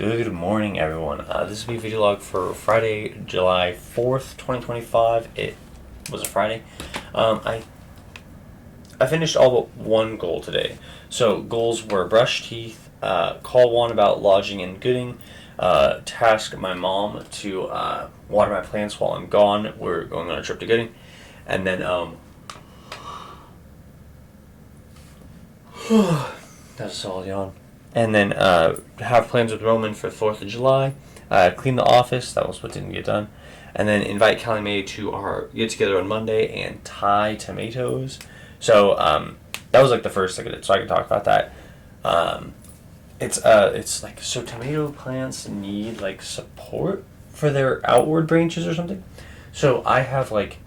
Good morning, everyone. This will be a video log for Friday, July 4th, 2025. It was a Friday. I finished all but one goal today. So, goals were brush teeth, call one about lodging and gooding, task my mom to water my plants while I'm gone. We're going on a trip to Gooding. And then, that's a solid yawn. And then have plans with Roman for 4th of July. Clean the office. That was what didn't get done. And then invite Callie Mae to our get-together on Monday and tie tomatoes. So that was like the first thing I did, so I can talk about that. It's like, so tomato plants need like support for their outward branches or something. So I have like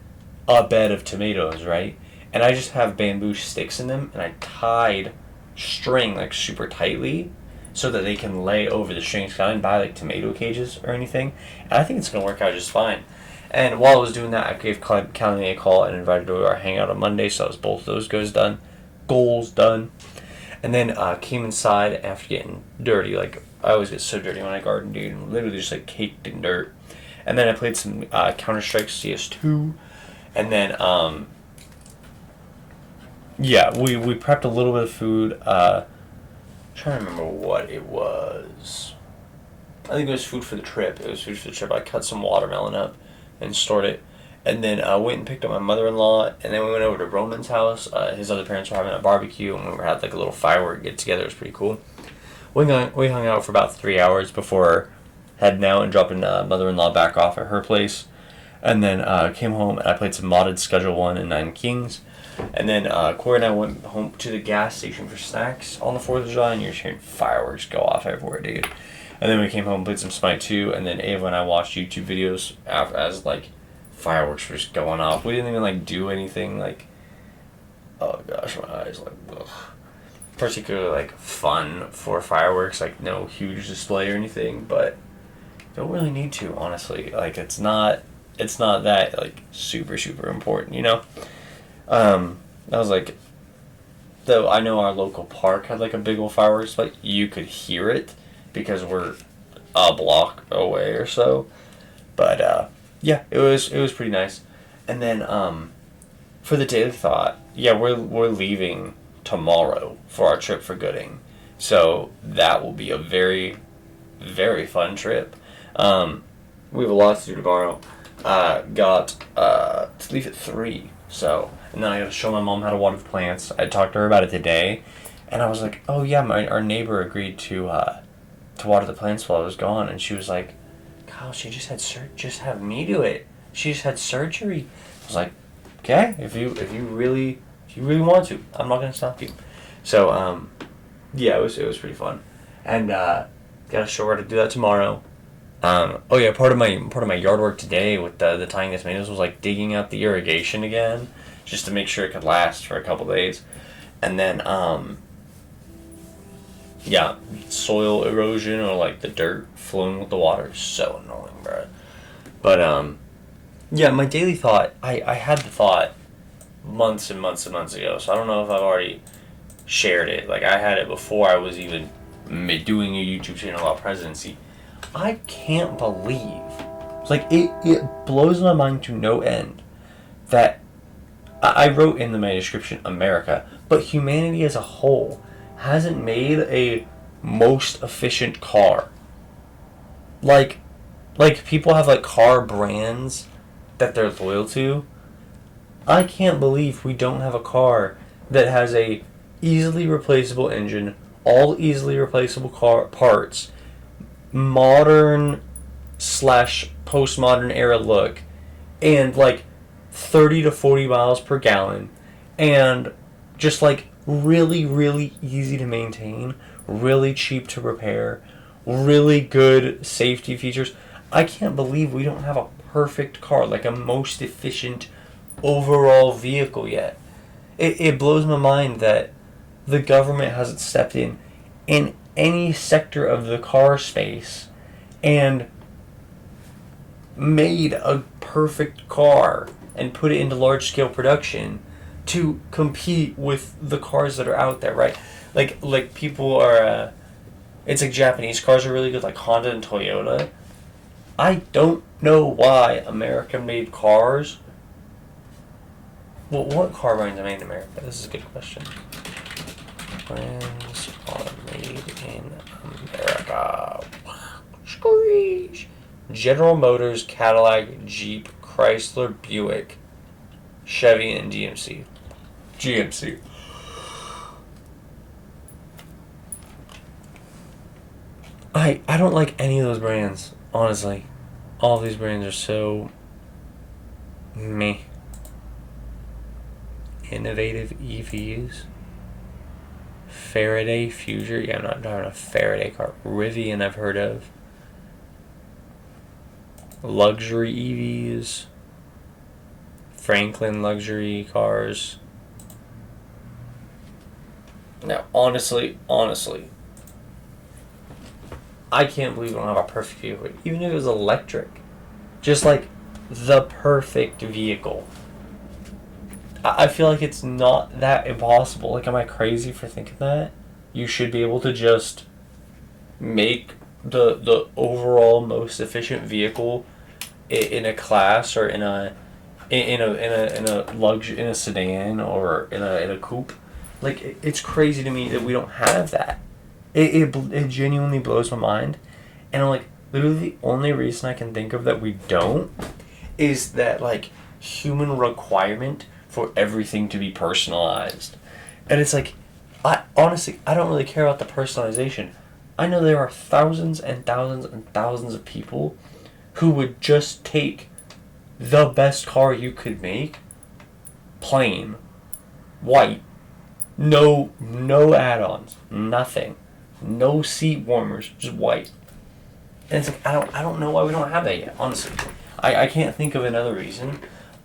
a bed of tomatoes, right? And I just have bamboo sticks in them, and I tied string like super tightly so that they can lay over the strings. I didn't buy like tomato cages or anything, and I think it's gonna work out just fine. And while I was doing that, I gave Callie Mae a call and invited her to our hangout on Monday, so that was both of those goals done. And then came inside after getting dirty. Like, I always get so dirty when I garden, dude, and literally just like caked in dirt. And then I played some Counter-Strike CS2, and then yeah, we prepped a little bit of food. I'm trying to remember what it was. I think it was food for the trip. I cut some watermelon up and stored it. And then I went and picked up my mother-in-law. And then we went over to Roman's house. His other parents were having a barbecue. And we had like a little firework get-together. It was pretty cool. We hung out for about 3 hours before heading out and dropping mother-in-law back off at her place. And then came home and I played some modded Schedule 1 and 9 Kings. And then Korey and I went home to the gas station for snacks on the 4th of July, and you're just hearing fireworks go off everywhere, dude. And then we came home and played some Smite 2, and then Ava and I watched YouTube videos as, like, fireworks were just going off. We didn't even, like, do anything, like, oh gosh, my eyes, like, ugh. Particularly, like, fun for fireworks, like, no huge display or anything, but don't really need to, honestly. Like, it's not that, like, super, super important, you know? I was like, though I know our local park had like a big old fireworks, like you could hear it because we're a block away or so. But yeah, it was pretty nice. And then for the daily thought, yeah, we're leaving tomorrow for our trip for Gooding, so that will be a very, very fun trip. We have a lot to do tomorrow. Got to leave at 3, so. And then I got to show my mom how to water the plants. I talked to her about it today, and I was like, "Oh yeah, our neighbor agreed to water the plants while I was gone." And she was like, "Kyle, she just had just have me do it. She just had surgery." I was like, "Okay, if you really want to, I'm not gonna stop you." So yeah, it was pretty fun, and got to show her how to do that tomorrow. Oh yeah, part of my yard work today with the tying the tomatoes was like digging out the irrigation again, just to make sure it could last for a couple days. And then yeah, soil erosion or like the dirt flowing with the water is so annoying, bro. But yeah, my daily thought, I had the thought months and months and months ago, so I don't know if I've already shared it. Like, I had it before I was even doing a YouTube channel about presidency. I can't believe, like, it blows my mind to no end that I wrote in my description America, but humanity as a whole hasn't made a most efficient car. Like people have like car brands that they're loyal to. I can't believe we don't have a car that has a easily replaceable engine, all easily replaceable car parts, modern / postmodern era look, and like 30 to 40 miles per gallon, and just like really, really easy to maintain, really cheap to repair, really good safety features. I can't believe we don't have a perfect car, like a most efficient overall vehicle yet. It blows my mind that the government hasn't stepped in any sector of the car space and made a perfect car and put it into large-scale production to compete with the cars that are out there, right? Like people are It's like Japanese cars are really good, like Honda and Toyota. I don't know why American-made cars. Well, what car brands are made in America? This is a good question. Brands are made in America. Squeeze. General Motors, Cadillac, Jeep, Chrysler, Buick, Chevy, and GMC. GMC. I don't like any of those brands, honestly. All of these brands are so meh. Innovative EVs. Faraday Future. Yeah, I'm not driving a Faraday car. Rivian I've heard of. Luxury EVs. Franklin luxury cars. Now, honestly, I can't believe we don't have a perfect vehicle. Even if it was electric. Just like the perfect vehicle. I feel like it's not that impossible. Like, am I crazy for thinking that? You should be able to just make the overall most efficient vehicle in a class or in a sedan or in a coupe. Like, it's crazy to me that we don't have that. It genuinely blows my mind, and I'm like, literally the only reason I can think of that we don't is that like human requirement for everything to be personalized. And it's like, I honestly, I don't really care about the personalization. I know there are thousands and thousands and thousands of people who would just take the best car you could make, plain, white, no add-ons, nothing, no seat warmers, just white. And it's like, I don't know why we don't have that yet, honestly. I can't think of another reason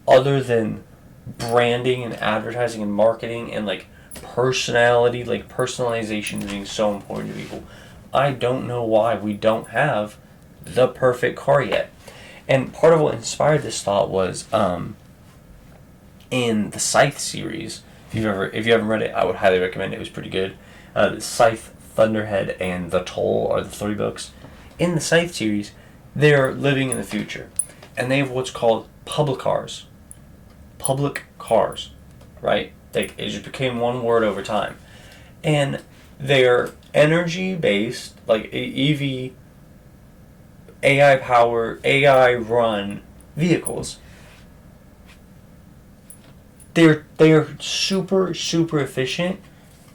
other than branding and advertising and marketing and like personality, like personalization being so important to people. I don't know why we don't have the perfect car yet. And part of what inspired this thought was in the Scythe series. If you haven't read it, I would highly recommend it. It was pretty good. The Scythe, Thunderhead, and The Toll are the 3 books. In the Scythe series, they're living in the future, and they have what's called public cars. Public cars, right? It just became one word over time. And they're energy-based, like EV, AI-powered, AI-run vehicles. They're super, super efficient,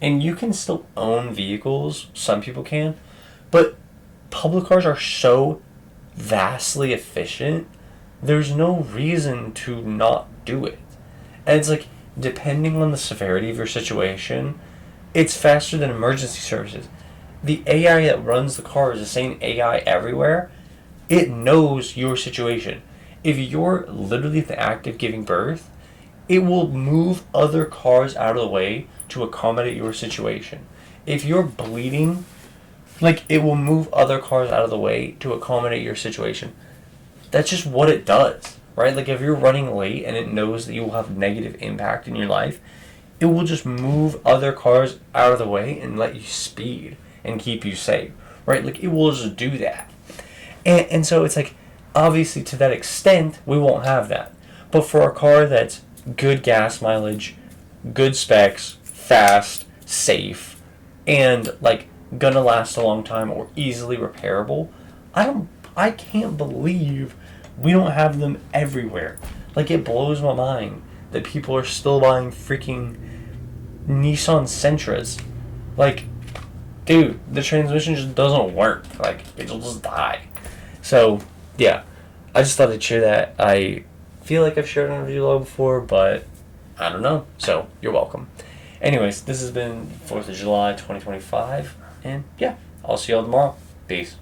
and you can still own vehicles. Some people can. But public cars are so vastly efficient, there's no reason to not do it. And it's like, depending on the severity of your situation, it's faster than emergency services. The AI that runs the car is the same AI everywhere. It knows your situation. If you're literally at the act of giving birth, it will move other cars out of the way to accommodate your situation. If you're bleeding, like, it will move other cars out of the way to accommodate your situation. That's just what it does, right? Like, if you're running late and it knows that you will have negative impact in your life, it will just move other cars out of the way and let you speed and keep you safe, right? Like, it will just do that. And so it's like, obviously to that extent, we won't have that. But for a car that's good gas mileage, good specs, fast, safe, and like gonna last a long time or easily repairable, I can't believe we don't have them everywhere. Like, it blows my mind that people are still buying freaking Nissan Sentras. Like, dude, the transmission just doesn't work. Like, it'll just die. So, yeah, I just thought I'd share that. I feel like I've shared it on a video before, but I don't know. So, you're welcome. Anyways, this has been 4th of July 2025, and yeah, I'll see y'all tomorrow. Peace.